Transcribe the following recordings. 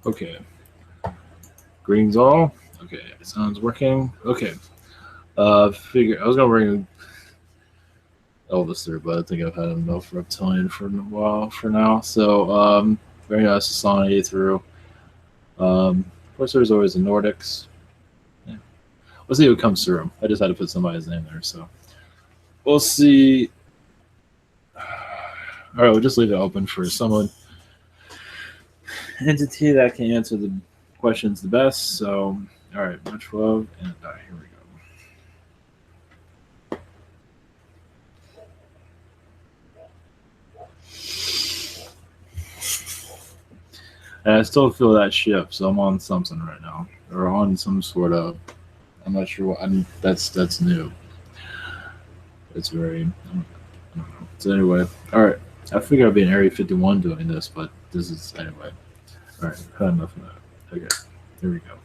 Okay. Greens all. Okay, sounds working. Okay. Figure I was gonna bring Elvis through, but I think I've had enough reptilian for a while for now. So bring Essassani through. Of course, there's always the Nordics. Yeah. We'll see who comes through. I just had to put somebody's name there, so we'll see. All right, we'll just leave it open for someone entity that can answer the questions the best. So, all right, much love, and here we go. And I still feel that shift, so I'm on something right now, or on some sort of. I'm not sure what. That's new. It's very. I don't know. So anyway, all right. I figured I'd be in Area 51 doing this, but this is anyway. All right, had enough of that. Okay, here we go.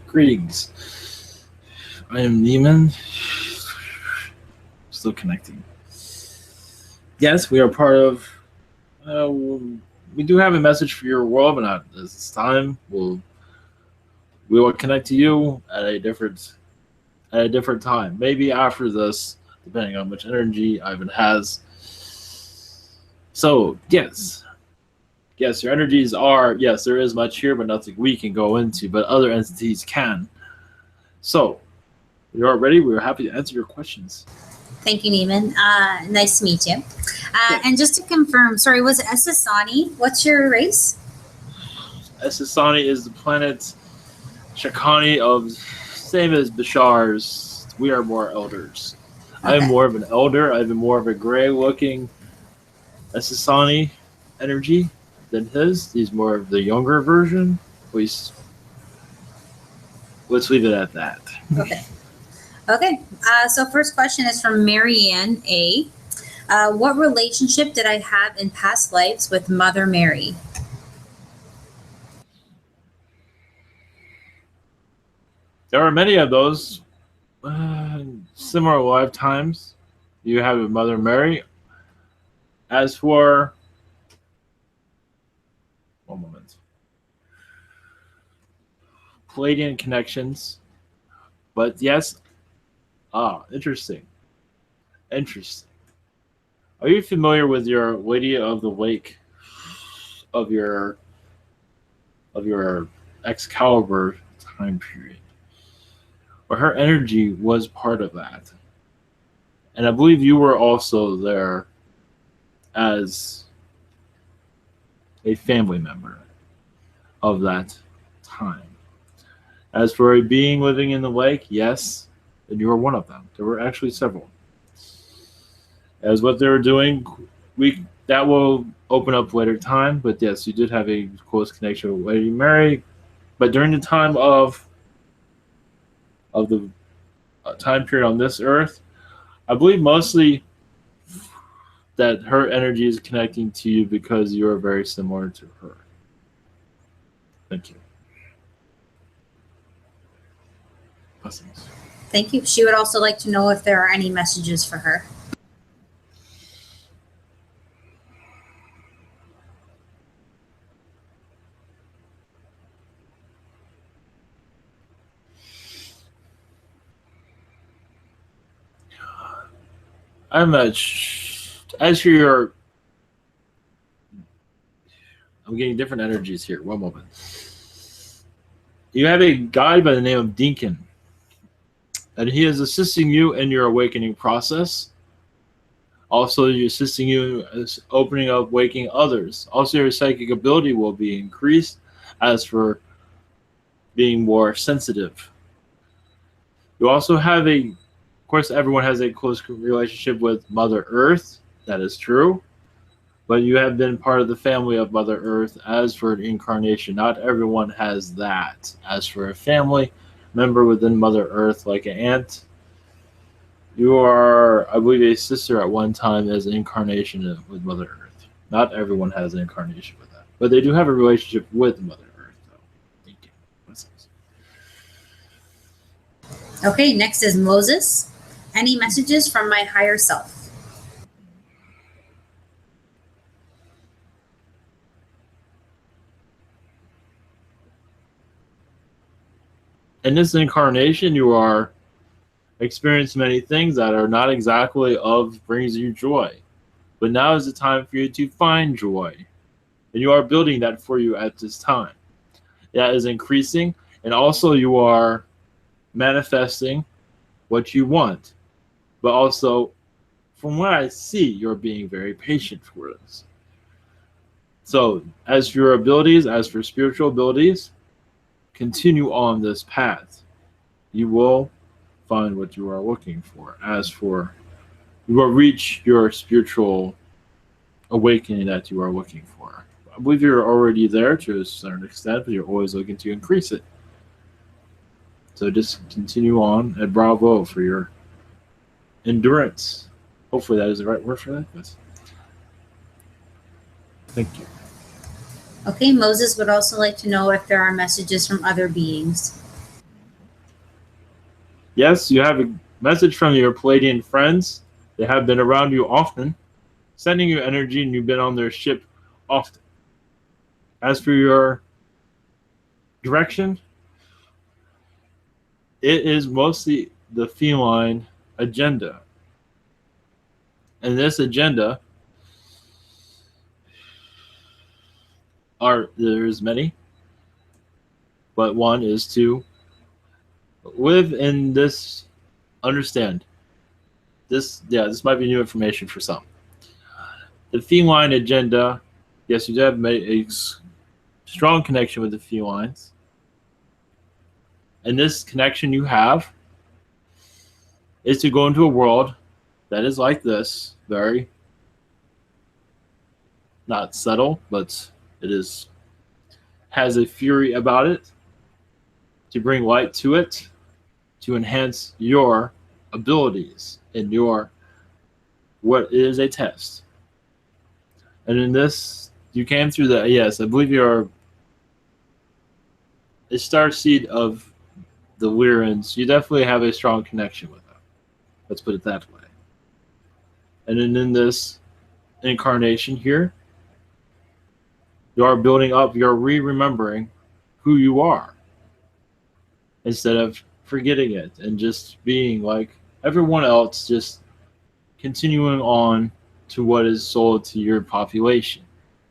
Greetings. I am Nean. Still connecting. Yes, we are part of. Uh, we do have a message for your world, but not this time. We will connect to you at a different time. Maybe after this, depending on which energy Ivan has. So yes, your energies are yes. There is much here, but nothing we can go into, but other entities can. So you are ready. We're happy to answer your questions. Thank you, Neiman. Nice to meet you. Yeah. And just to confirm, sorry, was it Essassani? What's your race? Essassani is the planet Shakani of same as Bashar's. We are more elders. Okay. I'm more of an elder. I'm more of a gray looking Essassani energy than his. He's more of the younger version. Let's leave it at that. Okay. Okay. So first question is from Maryanne A. What relationship did I have in past lives with Mother Mary? There are many of those similar lifetimes. You have with Mother Mary. As for one moment, Palladian connections, but yes, interesting. Interesting. Are you familiar with your Lady of the Lake of your Excalibur time period? But her energy was part of that. And I believe you were also there as a family member of that time. As for a being living in the lake, yes, and you were one of them. There were actually several. As what they were doing, that will open up later time. But yes, you did have a close connection with Lady Mary. But during the time of the time period on this earth, I believe mostly that her energy is connecting to you because you are very similar to her. Thank you. Blessings. Thank you. She would also like to know if there are any messages for her. I'm as for your, I'm getting different energies here. One moment. You have a guide by the name of Deacon, and he is assisting you in your awakening process. Also, you're assisting you in opening up, waking others. Also, your psychic ability will be increased as for being more sensitive. You also have of course, everyone has a close relationship with Mother Earth. That is true. But you have been part of the family of Mother Earth as for an incarnation. Not everyone has that. As for a family member within Mother Earth, like an aunt, you are, I believe, a sister at one time as an incarnation with Mother Earth. Not everyone has an incarnation with that. But they do have a relationship with Mother Earth, though. Thank you. Okay, next is Moses. Any messages from my higher self? In this incarnation, you are experiencing many things that are not exactly of brings you joy. But now is the time for you to find joy. And you are building that for you at this time. That is increasing, and also you are manifesting what you want. But also, from what I see, you're being very patient for this. So, as for your abilities, as for spiritual abilities, continue on this path. You will find what you are looking for. As for, you will reach your spiritual awakening that you are looking for. I believe you're already there to a certain extent, but you're always looking to increase it. So just continue on, and bravo for your endurance. Hopefully that is the right word for that. But thank you. Okay, Moses would also like to know if there are messages from other beings. Yes, you have a message from your Palladian friends. They have been around you often, sending you energy, and you've been on their ship often. As for your direction, it is mostly the feline agenda. And this agenda there's many, but one is to live in this, understand this. Yeah, this might be new information for some. The feline agenda, yes, you do have a strong connection with the felines, and this connection you have is to go into a world that is like this, very not subtle, but it is has a fury about it, to bring light to it, to enhance your abilities in your what is a test. And in this, you came through the, yes, I believe you're a starseed of the Lyrans. You definitely have a strong connection with them. Let's put it that way. And then in this incarnation here, you are building up, you're remembering who you are instead of forgetting it and just being like everyone else, just continuing on to what is sold to your population.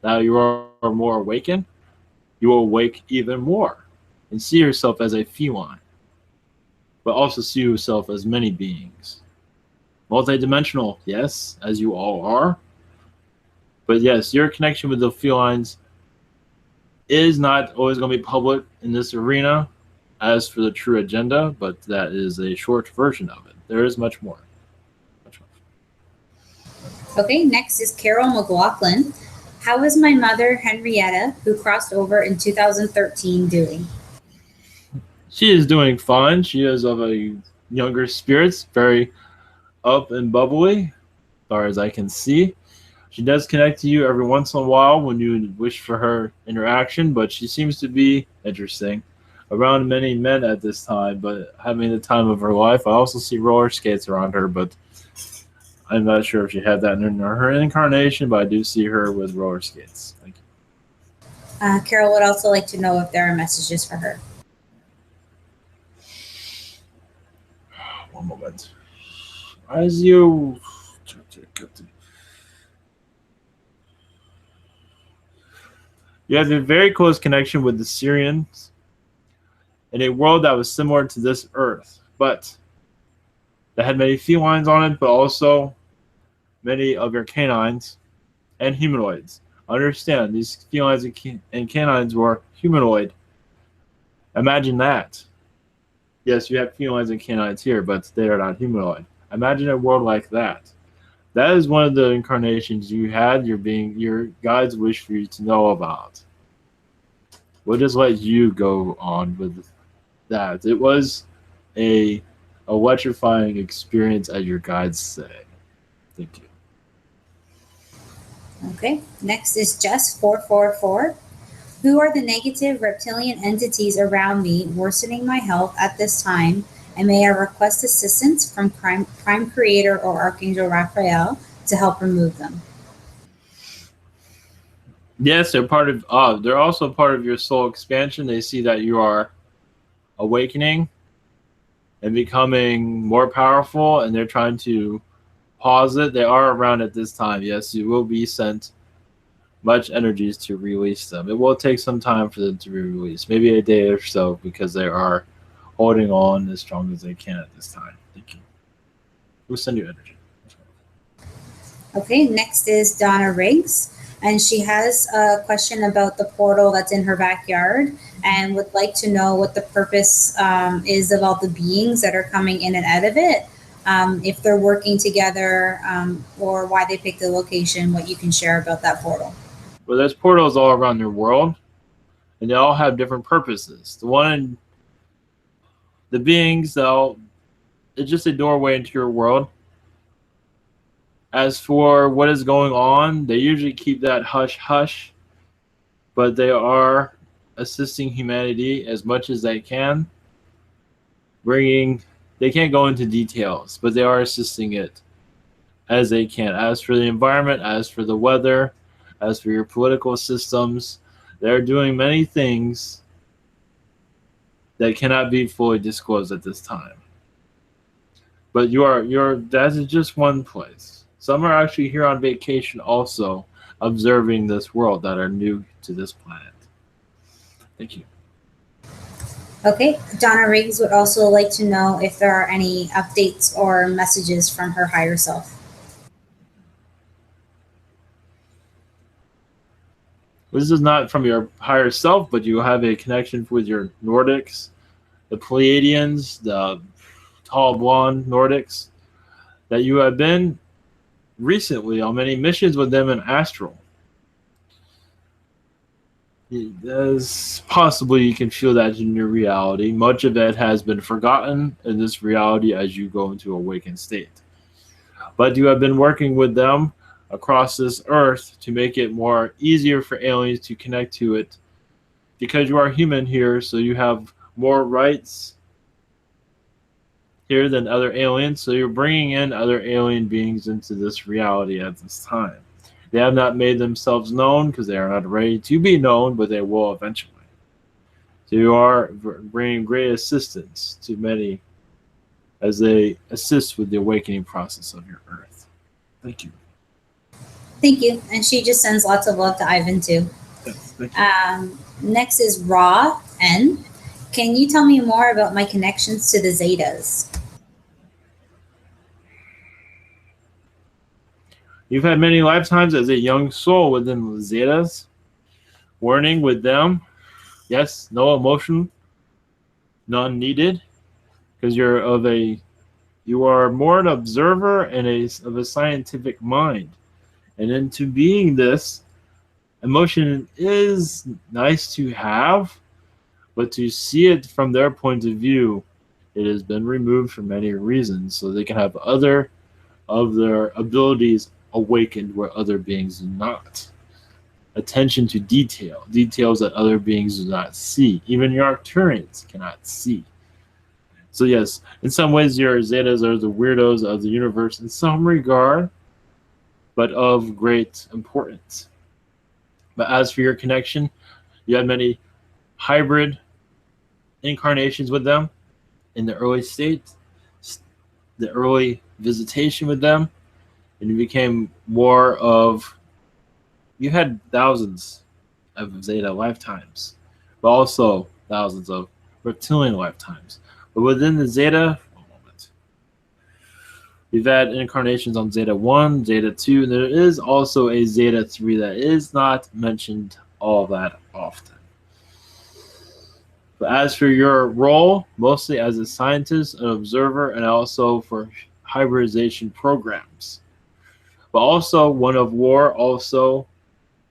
Now you are more awakened, you will awake even more and see yourself as a feline, but also see yourself as many beings. Multidimensional, yes, as you all are. But yes, your connection with the felines is not always going to be public in this arena as for the true agenda, but that is a short version of it. There is much more. Okay, next is Carol McLaughlin. How is my mother, Henrietta, who crossed over in 2013, doing? She is doing fine. She is of a younger spirits, very up and bubbly, as far as I can see. She does connect to you every once in a while when you wish for her interaction, but she seems to be interesting around many men at this time, but having the time of her life. I also see roller skates around her, but I'm not sure if she had that in her incarnation, but I do see her with roller skates. Thank you. Carol would also like to know if there are messages for her. One moment. As you You have a very close connection with the Syrians in a world that was similar to this Earth, but that had many felines on it, but also many of your canines and humanoids. Understand, these felines and canines were humanoid. Imagine that. Yes, you have felines and canines here, but they are not humanoid. Imagine a world like that. That is one of the incarnations you had. Your guides wish for you to know about. We'll just let you go on with that. It was a electrifying experience, as your guides say. Thank you. Okay. Next is Jess444. Who are the negative reptilian entities around me worsening my health at this time? And may I request assistance from Prime Creator or Archangel Raphael to help remove them? Yes, they're part of. They're also part of your soul expansion. They see that you are awakening and becoming more powerful, and they're trying to pause it. They are around at this time. Yes, you will be sent much energies to release them. It will take some time for them to be released, maybe a day or so, because they are holding on as strong as they can at this time. Thank you. We'll send you energy. Okay, next is Donna Riggs. And she has a question about the portal that's in her backyard and would like to know what the purpose is of all the beings that are coming in and out of it, if they're working together, or why they picked the location, what you can share about that portal. Well, there's portals all around your world, and they all have different purposes. The beings, though, it's just a doorway into your world. As for what is going on, they usually keep that hush hush, but they are assisting humanity as much as they can. They can't go into details, but they are assisting it as they can. As for the environment, as for the weather, as for your political systems, they're doing many things that cannot be fully disclosed at this time. But that is just one place. Some are actually here on vacation also, observing this world, that are new to this planet. Thank you. Okay, Donna Riggs would also like to know if there are any updates or messages from her higher self. This is not from your higher self, but you have a connection with your Nordics, the Pleiadians, the tall blonde Nordics, that you have been recently on many missions with them in Astral. As possibly you can feel that in your reality. Much of it has been forgotten in this reality as you go into awakened state. But you have been working with them across this earth to make it more easier for aliens to connect to it, because you are human here, so you have more rights here than other aliens. So you're bringing in other alien beings into this reality at this time. They have not made themselves known because they are not ready to be known, but they will eventually. So you are bringing great assistance to many as they assist with the awakening process of your earth. Thank you. Thank you. And she just sends lots of love to Ivan too. Yes, thank you. Next is Raw N. Can you tell me more about my connections to the Zetas? You've had many lifetimes as a young soul within the Zetas. Warning with them, yes, no emotion, none needed, because you are more an observer and of a scientific mind. And into being this, emotion is nice to have, but to see it from their point of view, it has been removed for many reasons, so they can have other of their abilities awakened where other beings do not. Attention to details that other beings do not see, even your Arcturians cannot see. So yes, in some ways your Zetas are the weirdos of the universe in some regard, but of great importance. But as for your connection, you had many hybrid incarnations with them in the early state, the early visitation with them, and you became more of. You had thousands of Zeta lifetimes, but also thousands of reptilian lifetimes. But within the Zeta, one moment, we've had incarnations on Zeta 1, Zeta 2, and there is also a Zeta 3 that is not mentioned all that often. But as for your role, mostly as a scientist, an observer, and also for hybridization programs, but also one of war, also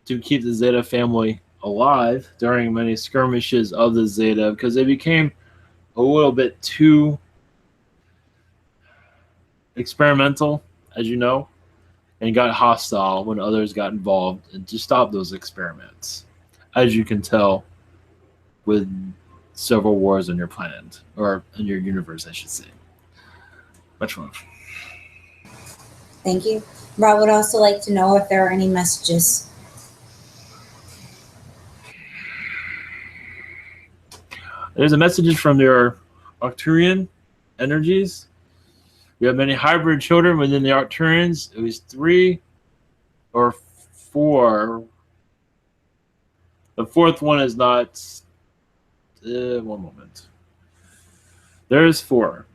to keep the Zeta family alive during many skirmishes of the Zeta because they became a little bit too experimental, as you know, and got hostile when others got involved and to stop those experiments, as you can tell with several wars on your planet, or in your universe, I should say. Much love. Thank you. Rob would also like to know if there are any messages. There's a message from your Arcturian energies. You have many hybrid children within the Arcturians. It was 3 or 4. The fourth one is not. One moment. There's 4.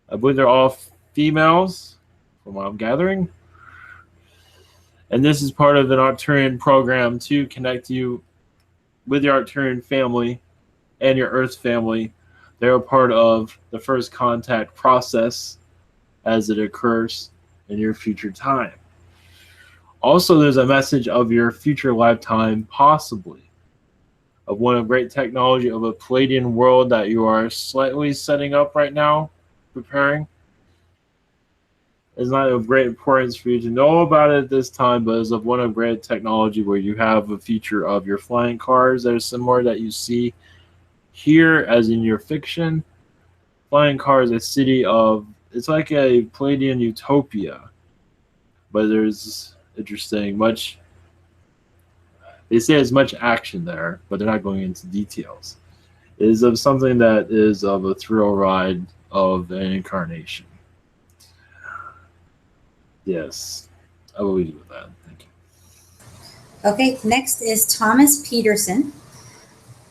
I believe they're all females, from what I'm gathering. And this is part of an Arcturian program to connect you with your Arcturian family and your Earth family. They're a part of the first contact process as it occurs in your future time. Also, there's a message of your future lifetime, possibly, of one of great technology of a Palladian world that you are slightly setting up right now, preparing. It's not of great importance for you to know about it at this time, but it's of one of great technology where you have a feature of your flying cars that are similar that you see here as in your fiction. Flying cars, a city of, it's like a Palladian utopia, but there's interesting much. They say there's much action there, but they're not going into details. It is of something that is of a thrill ride of an incarnation. Yes, I will leave you with that. Thank you. Okay, next is Thomas Peterson.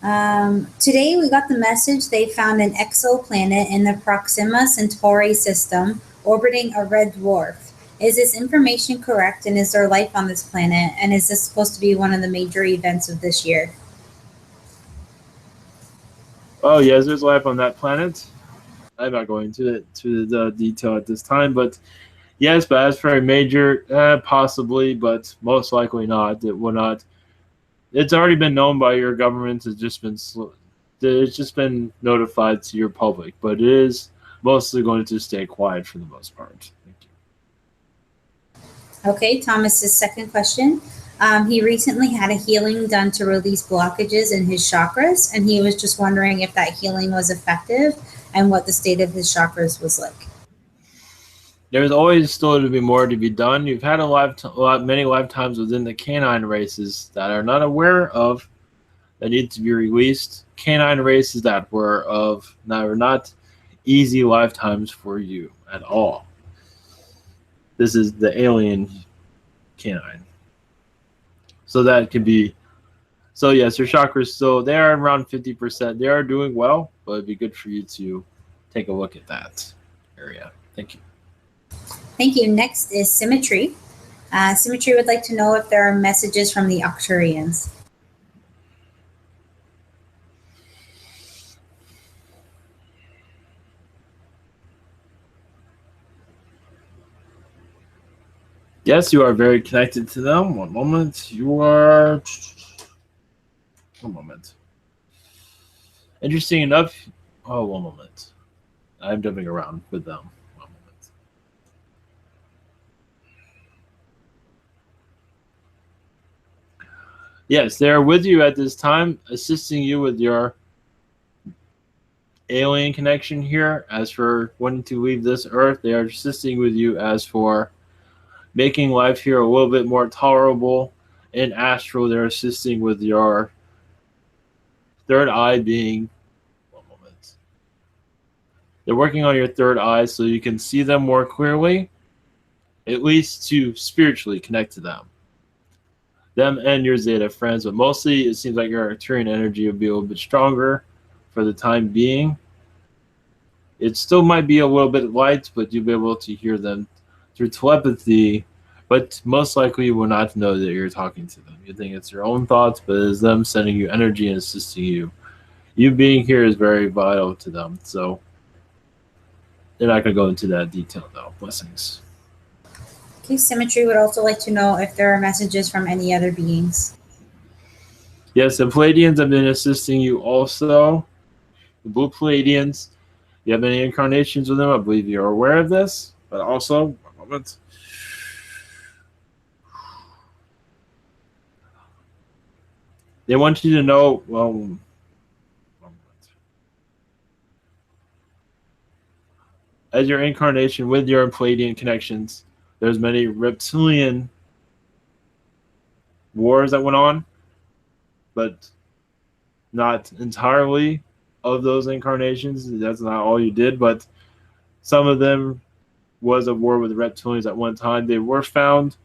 Today we got the message they found an exoplanet in the Proxima Centauri system orbiting a red dwarf. Is this information correct, and is there life on this planet, and is this supposed to be one of the major events of this year? Oh yes, there's life on that planet. I'm not going to the detail at this time, but yes, but as for a major, possibly, but most likely not. It will not. It's already been known by your government. It's just been notified to your public, but it is mostly going to stay quiet for the most part. Thank you. Okay, Thomas's second question. He recently had a healing done to release blockages in his chakras, and he was just wondering if that healing was effective and what the state of his chakras was like. There's always still to be more to be done. You've had many lifetimes within the canine races that are not aware of that need to be released. Canine races that were not easy lifetimes for you at all. This is the alien canine. So that could be. So yes, your chakras still they are around 50%. They are doing well, but it'd be good for you to take a look at that area. Thank you. Thank you. Next is Symmetry. Symmetry would like to know if there are messages from the Arcturians. Yes, you are very connected to them. One moment. You are. One moment. Interesting enough. Oh, one moment. I'm jumping around with them. One moment. Yes, they are with you at this time, assisting you with your alien connection here. As for wanting to leave this Earth, they are assisting with you as for making life here a little bit more tolerable. In Astral, they're assisting with your third eye being. One moment. They're working on your third eye so you can see them more clearly at least to spiritually connect to them. Them and your Zeta friends, but mostly it seems like your Arcturian energy will be a little bit stronger for the time being. It still might be a little bit light, but you'll be able to hear them through telepathy, but most likely you will not know that you're talking to them. You think it's your own thoughts, but it's them sending you energy and assisting you. You being here is very vital to them, so they're not going to go into that detail, though. Blessings. Okay, Symmetry would also like to know if there are messages from any other beings. Yes, the Palladians have been assisting you also. The Blue Palladians. You have any incarnations with them? I believe you're aware of this, but also, one moment. They want you to know, well, one moment. As your incarnation with your Palladian connections, there's many reptilian wars that went on, but not entirely of those incarnations. That's not all you did, but some of them was a war with the reptilians at one time. They were found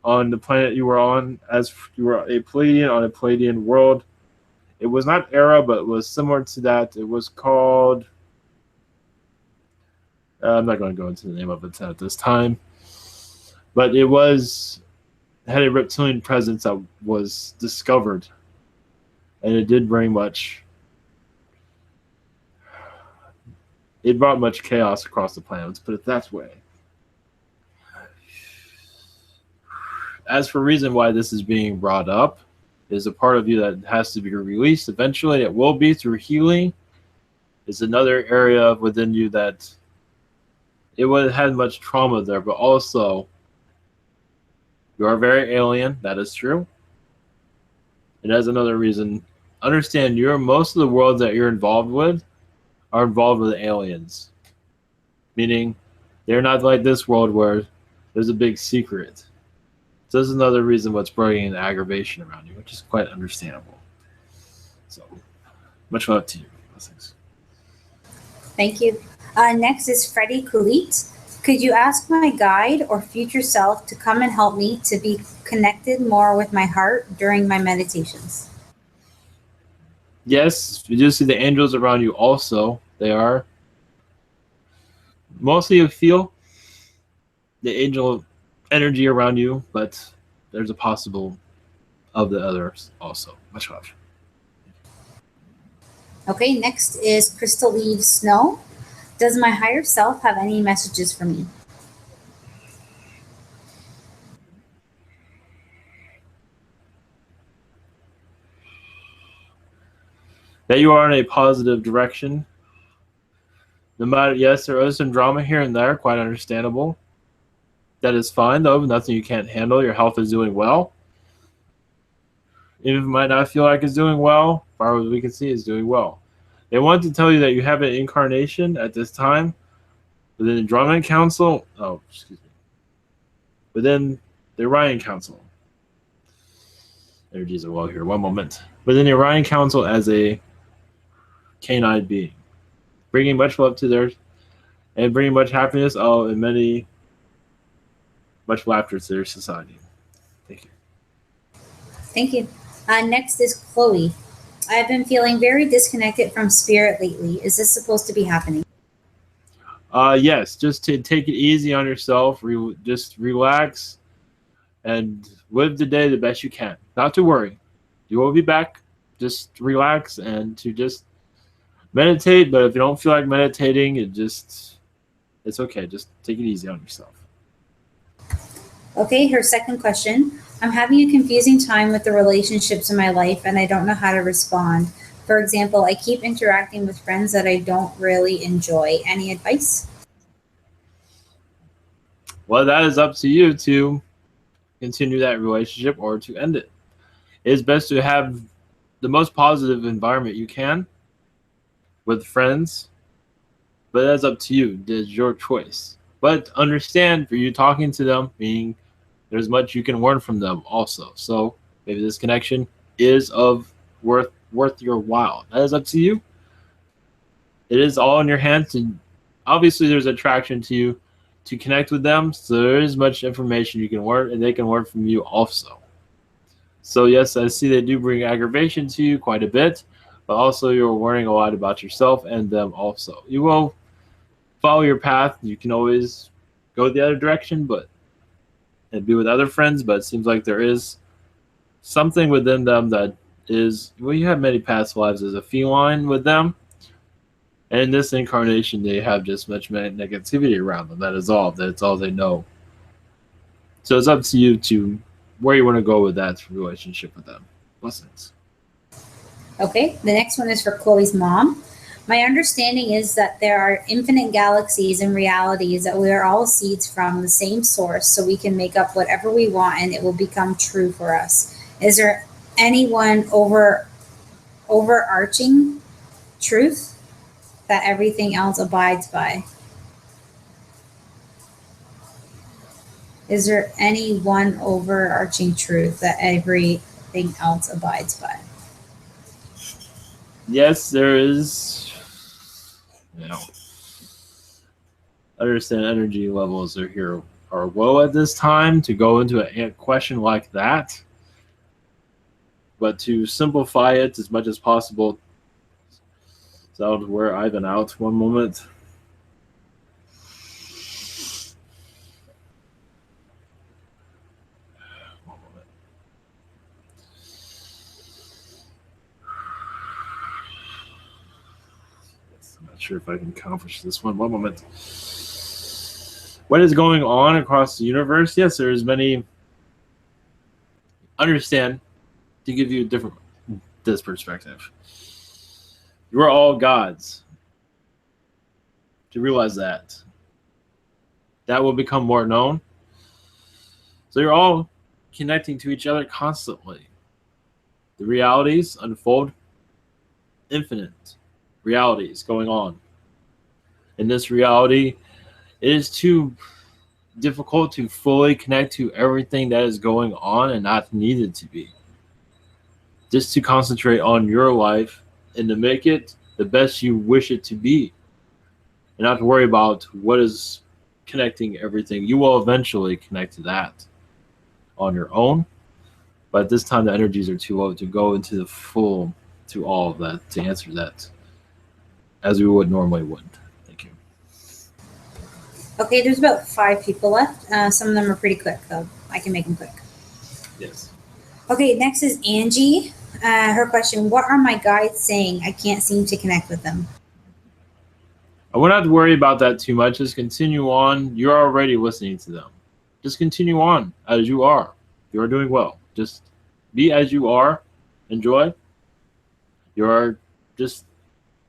on the planet you were on as you were a Palladian on a Palladian world. It was not Era, but it was similar to that. It was called... I'm not going to go into the name of it at this time. But it had a reptilian presence that was discovered. And it did bring much... It brought much chaos across the planet, let's put it that way. As for reason why this is being brought up, is a part of you that has to be released eventually. It will be through healing. It's another area within you that it would have had much trauma there, but also you are very alien. That is true. And as another reason, understand most of the worlds that you're involved with are involved with aliens. Meaning they're not like this world where there's a big secret. So this is another reason what's bringing the aggravation around you, which is quite understandable. So, much love to you. Blessings. Thank you. Next is Freddy Kulit. Could you ask my guide or future self to come and help me to be connected more with my heart during my meditations? Yes, you do see the angels around you also. They are. Mostly you feel the angel energy around you, but there's a possible of the others also. Much love. Okay, next is Crystal Leaves Snow. Does my higher self have any messages for me? That you are in a positive direction. No matter, yes, there is some drama here and there, quite understandable. That is fine, though. Nothing you can't handle. Your health is doing well. Even if it might not feel like it's doing well, as far as we can see, it's doing well. They want to tell you that you have an incarnation at this time within the Drummond Council. Oh, excuse me. Within the Orion Council. Energies are well here. One moment. Within the Orion Council as a canine being, bringing much love to theirs and bringing much happiness, and much laughter to their society. Thank you. Thank you. Next is Chloe. I've been feeling very disconnected from spirit lately. Is this supposed to be happening? Yes, just to take it easy on yourself. Just relax and live the day the best you can. Not to worry. You will be back. Just relax and to just meditate. But if you don't feel like meditating, it's okay. Just take it easy on yourself. Okay, her second question. I'm having a confusing time with the relationships in my life and I don't know how to respond. For example, I keep interacting with friends that I don't really enjoy. Any advice? Well, that is up to you to continue that relationship or to end it. It's best to have the most positive environment you can with friends, but that's up to you. It's your choice. But understand, for you talking to them, meaning there's much you can learn from them also. So maybe this connection is of worth your while. That is up to you. It is all in your hands, and obviously there's attraction to you. to connect with them. So there is much information you can learn, and they can learn from you also. So yes, I see they do bring aggravation to you quite a bit, but also you're learning a lot about yourself and them also. You will follow your path. You can always go the other direction, but and be with other friends, but it seems like there is something within them that is, well, you have many past lives as a feline with them, and in this incarnation they have just much negativity around them. That is all. That's all they know. So it's up to you to where you want to go with that relationship with them. Blessings. Okay, the next one is for Chloe's mom. My understanding is that there are infinite galaxies and realities that we are all seeds from the same source, so we can make up whatever we want and it will become true for us. Is there any one overarching truth that everything else abides by? Is there any one overarching truth that everything else abides by? Yes, there is. You know, understand energy levels are here are low at this time to go into a question like that. But to simplify it as much as possible, so I'll wear Ivan out one moment. One moment. I'm not sure if I can accomplish this one. One moment. What is going on across the universe? Yes, there's many. Understand, to give you a different this perspective. You are all gods. To realize that will become more known. So you're all connecting to each other constantly. The realities unfold, infinite realities going on. In this reality, it is too difficult to fully connect to everything that is going on and not needed to be. Just to concentrate on your life and to make it the best you wish it to be. And not to worry about what is connecting everything. You will eventually connect to that on your own. But at this time, the energies are too low to go into the full, to all of that, to answer that as we would normally would. Thank you. Okay, there's about 5 people left. Some of them are pretty quick, though. I can make them quick. Yes. Okay, next is Angie. Her question: what are my guides saying? I can't seem to connect with them. I would not worry about that too much. Just continue on. You're already listening to them. Just continue on as you are. You are doing well. Just be as you are. Enjoy. You're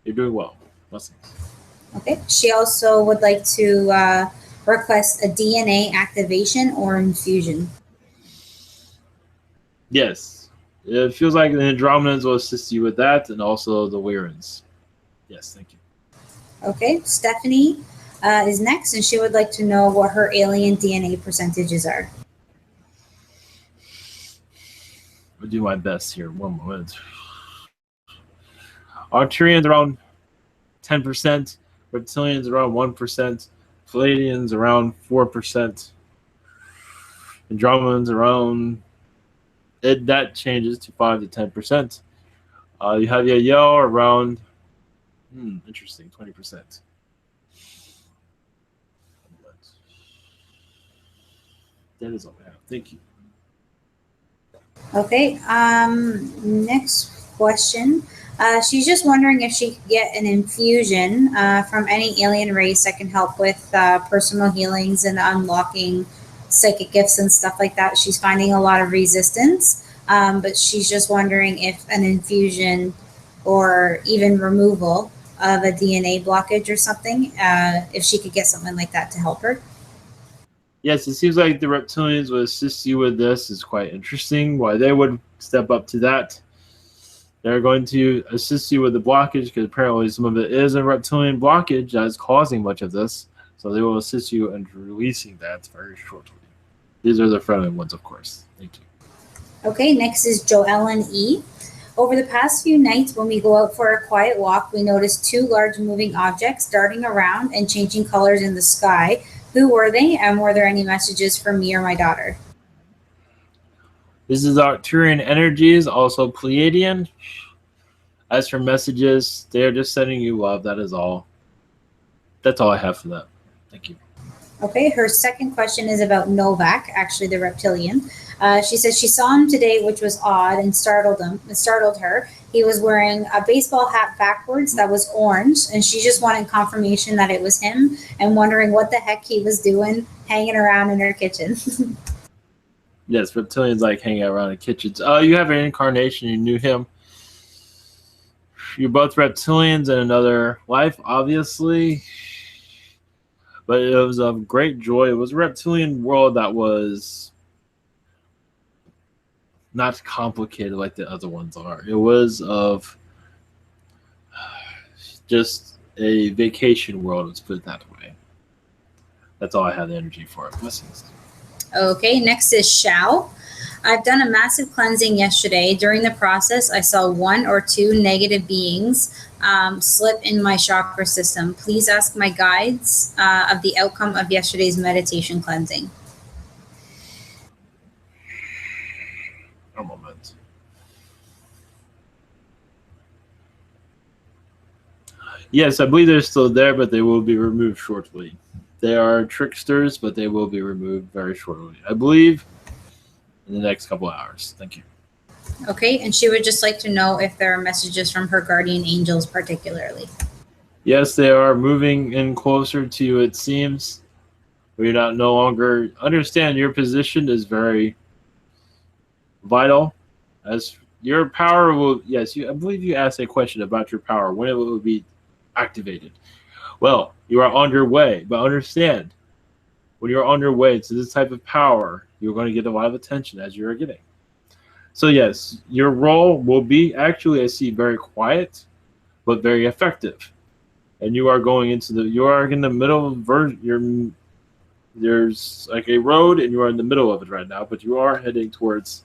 doing well. Blessings. Okay. She also would like to request a DNA activation or infusion. Yes. It feels like the Andromedans will assist you with that, and also the Lyrans. Yes, thank you. Okay. Stephanie is next, and she would like to know what her alien DNA percentages are. I'll do my best here. One moment. Arcturians around 10%, reptilians around 1%, Palladians around 4%, Andromedans around that changes to 5 to 10%. You have Yael around interesting 20%. That is all I have. Thank you. Okay. Next question. She's just wondering if she could get an infusion from any alien race that can help with personal healings and unlocking psychic gifts and stuff like that. She's finding a lot of resistance, but she's just wondering if an infusion or even removal of a DNA blockage or something, if she could get something like that to help her. Yes, it seems like the reptilians would assist you with this. Is quite interesting. Why they would step up to that. They're going to assist you with the blockage because apparently some of it is a reptilian blockage that is causing much of this. So they will assist you in releasing that very shortly. These are the friendly ones, of course. Thank you. Okay, next is Joelan E. Over the past few nights, when we go out for a quiet walk, we notice 2 large moving objects darting around and changing colors in the sky, Who were they, and were there any messages for me or my daughter? This is Arcturian energies, also Pleiadian. As for messages, they are just sending you love. That is all. That's all I have for that. Thank you. Okay, her second question is about Novak, actually the reptilian. She says she saw him today, which was odd and startled her. He was wearing a baseball hat backwards that was orange, and she just wanted confirmation that it was him and wondering what the heck he was doing hanging around in her kitchen. Yes, reptilians like hanging out around in kitchens. You have an incarnation. You knew him. You're both reptilians in another life, obviously. But it was of great joy. It was a reptilian world that was not complicated like the other ones are. It was of just a vacation world, let's put it that way. That's all I have the energy for. Blessings. Okay, next is Shao. I've done a massive cleansing yesterday. During the process, I saw one or two negative beings slip in my chakra system. Please ask my guides of the outcome of yesterday's meditation cleansing. A moment. Yes, I believe they're still there, but they will be removed shortly. They are tricksters, but they will be removed very shortly. I believe in the next couple of hours. Thank you. Okay, and she would just like to know if there are messages from her guardian angels particularly. Yes, they are moving in closer to you, it seems. You're not no longer understand your position is very vital. As your power will, yes, I believe you asked a question about your power, when it will be activated. Well, you are on your way, but understand, when you're on your way to this type of power, you're going to get a lot of attention as you're getting. So yes, your role will be actually, I see, very quiet, but very effective. And you are going into you are in the middle of there's like a road, and you are in the middle of it right now, but you are heading towards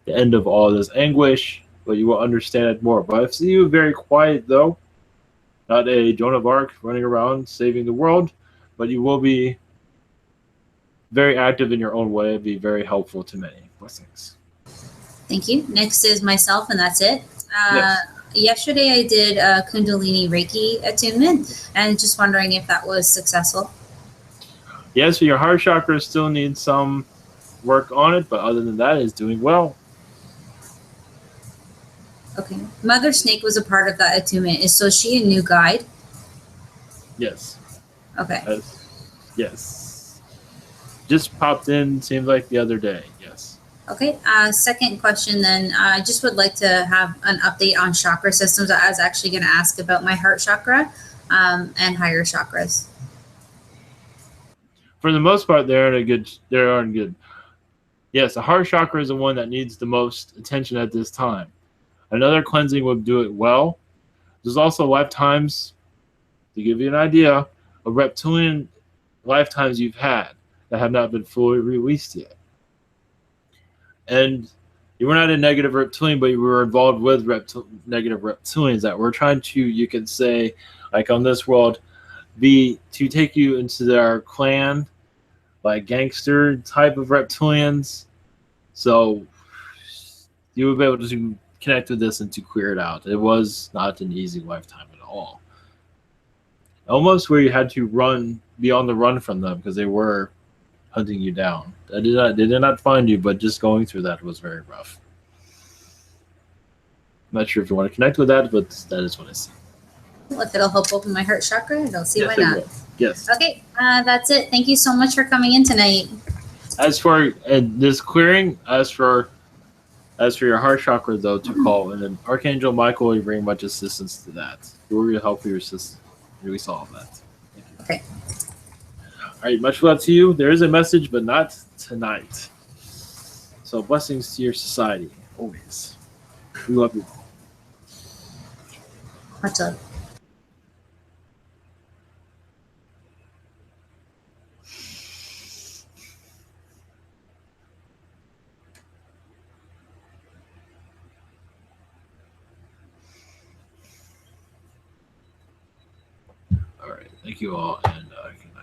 the end of all this anguish, but you will understand it more. But I see you very quiet, though. Not a Joan of Arc running around saving the world, but you will be very active in your own way, be very helpful to many. Blessings. Thank you. Next is myself, and that's it. Yes. Yesterday I did a Kundalini Reiki attunement, and just wondering if that was successful. Yes, so your heart chakra still needs some work on it, but other than that, it's doing well. Okay. Mother Snake was a part of that attunement. So she a new guide? Yes. Okay. Yes. Just popped in, seems like the other day. Yes. Okay. Second question then. I just would like to have an update on chakra systems. I was actually going to ask about my heart chakra and higher chakras. For the most part, they're good. Yes, the heart chakra is the one that needs the most attention at this time. Another cleansing would do it well. There's also lifetimes, to give you an idea, of reptilian lifetimes you've had that have not been fully released yet. And you were not a negative reptilian, but you were involved with negative reptilians that were trying to, you could say, like on this world, to take you into their clan, like gangster type of reptilians. So you would be able to connect with this and to clear it out. It was not an easy lifetime at all. Almost where you had to be on the run from them because they were hunting you down. They did not find you, but just going through that was very rough. I'm not sure if you want to connect with that, but that is what I see. If it'll help open my heart chakra, I don't see why not. Yes. Okay, that's it. Thank you so much for coming in tonight. As for this clearing, as for your heart chakra, though, to call, and then Archangel Michael will bring much assistance to that. He will help your sister really solve that. Okay. All right, much love to you. There is a message, but not tonight. So blessings to your society, always. We love you all. Much love. All right, thank you all, and good night.